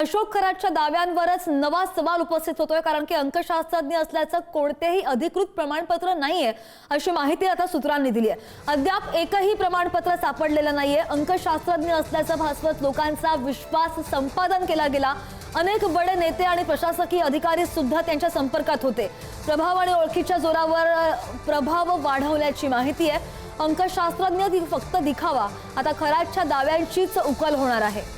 अशोक खरातच्या दाव्यांवरच नवा सवाल उपस्थित होतोय, कारण की अंकशास्त्रज्ञ असल्याचं कोणतेही अधिकृत प्रमाणपत्र नाहीये अशी माहिती आता सूत्रांनी दिली आहे। अद्याप एकही प्रमाणपत्र सापडलेलं नाहीये। अंकशास्त्रज्ञ असल्याचं भासवत लोकांचा विश्वास संपादन केला गेला। अनेक बडे नेते आणि प्रशासकीय अधिकारी सुद्धा त्यांच्या संपर्कात होते। प्रभाव आणि ओळखीच्या जोरावर प्रभाव वाढवल्याची माहिती आहे। अंकशास्त्रज्ञ फक्त दिखावा, आता खरातच्या दाव्यांचीच उकल होणार आहे।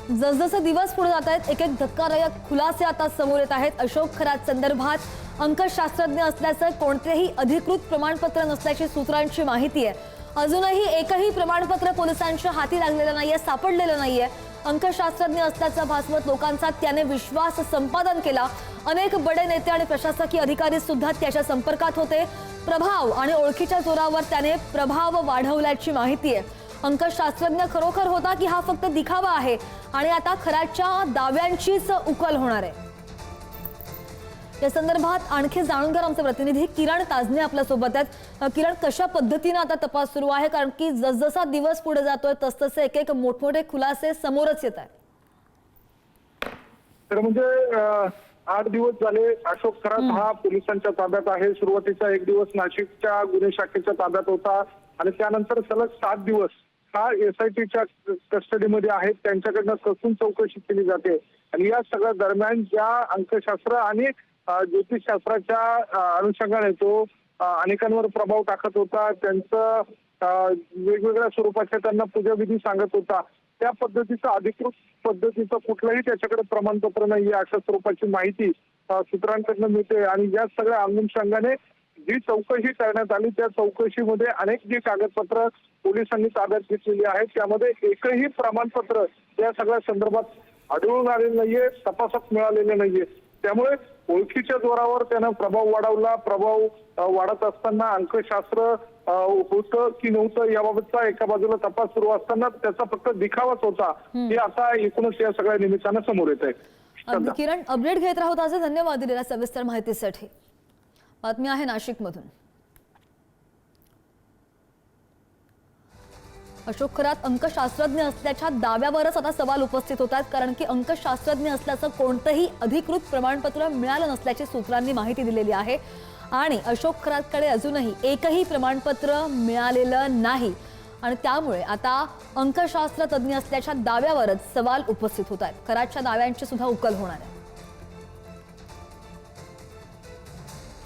जसजसे दिवस पुढे जात आहेत, एक एक धक्कादायक खुलासे आता समोर येत आहेत। अशोक खरात संदर्भात अंकशास्त्रज्ञ असल्याचं कोणतेही अधिकृत प्रमाणपत्र नसल्याची सूत्रांची माहिती आहे। अजूनही एकही प्रमाणपत्र पोलिसांच्या हाती लागलेलं नाहीये, सापडलेलं नाहीये। अंकशास्त्रज्ञ असल्याचा भासवत लोकांचा त्याने विश्वास संपादन केला। अनेक बडे नेते आणि प्रशासकीय अधिकारी सुद्धा त्याच्या संपर्कात होते। प्रभाव आणि ओळखीच्या जोरावर त्याने प्रभाव वाढवल्याची माहिती आहे। अंकशास्त्रज्ञ खरोखर होता की हा फक्त दिखावा आहे आणि आता खरातच्या दाव्यांचीच उकल होणार आहे। या संदर्भात आणखी जाणून घेणार आमचे प्रतिनिधी किरण ताजने आपल्या सोबत आहेत। किरण, कशा पद्धतीने आता तपास सुरू आहे, कारण की जसजसा दिवस पुढे जातोय तसतसे एक एक मोठमोठे खुलासे समोरच येत आहेत। तर म्हणजे 8 दिवस झाले अशोक खरात हा पोलिसांच्या ताब्यात आहे। सुरुवातीचा एक दिवस नाशिकच्या गुन्हे शाखेच्या ताब्यात होता आणि त्यानंतर सलग 7 दिवस हा एसआयटीच्या कस्टडीमध्ये आहे। त्यांच्याकडनं कसून चौकशी केली जाते आणि या सगळ्या दरम्यान ज्या अंकशास्त्र आणि ज्योतिषशास्त्राच्या अनुषंगाने तो अनेकांवर प्रभाव टाकत होता, त्यांचं वेगवेगळ्या स्वरूपाच्या त्यांना पूजाविधी सांगत होता, त्या पद्धतीचं अधिकृत पद्धतीचं कुठलंही त्याच्याकडे प्रमाणपत्र नाहीये अशा स्वरूपाची माहिती सूत्रांकडनं मिळते। आणि या सगळ्या अनुषंगाने जी चौकशी करण्यात आली त्या चौकशीमध्ये अनेक जी कागदपत्र पोलिसांनी ताब्यात घेतलेली आहेत त्यामध्ये एकही प्रमाणपत्र या सगळ्या संदर्भात आढळून आलेलं नाहीये, तपासात मिळालेले नाहीये। त्यामुळे ओळखीच्या जोरावर त्यानं प्रभाव वाढवला। प्रभाव वाढत असताना अंकशास्त्र होतं की नव्हतं याबाबतचा एका बाजूला तपास सुरू असताना त्याचा फक्त दिखावाच होता, हे आता एकूणच या सगळ्या निमित्तानं समोर येत आहे। किरण, अपडेट घेत राहू ताजे, धन्यवाद दिलेल्या सविस्तर माहितीसाठी। बातमी आहे नाशिकमधून। अशोक खरात अंकशास्त्रज्ञ असल्याच्या दाव्यावरच आता सवाल उपस्थित होतात, कारण की अंकशास्त्रज्ञ असल्याचं कोणतंही अधिकृत प्रमाणपत्र मिळालं नसल्याची सूत्रांनी माहिती दिलेली आहे। आणि अशोक खरातकडे अजूनही एकही प्रमाणपत्र मिळालेलं नाही आणि त्यामुळे आता अंकशास्त्र तज्ञ असल्याच्या दाव्यावरच सवाल उपस्थित होत आहेत। खरातच्या दाव्यांची सुद्धा उकल होणार आहे।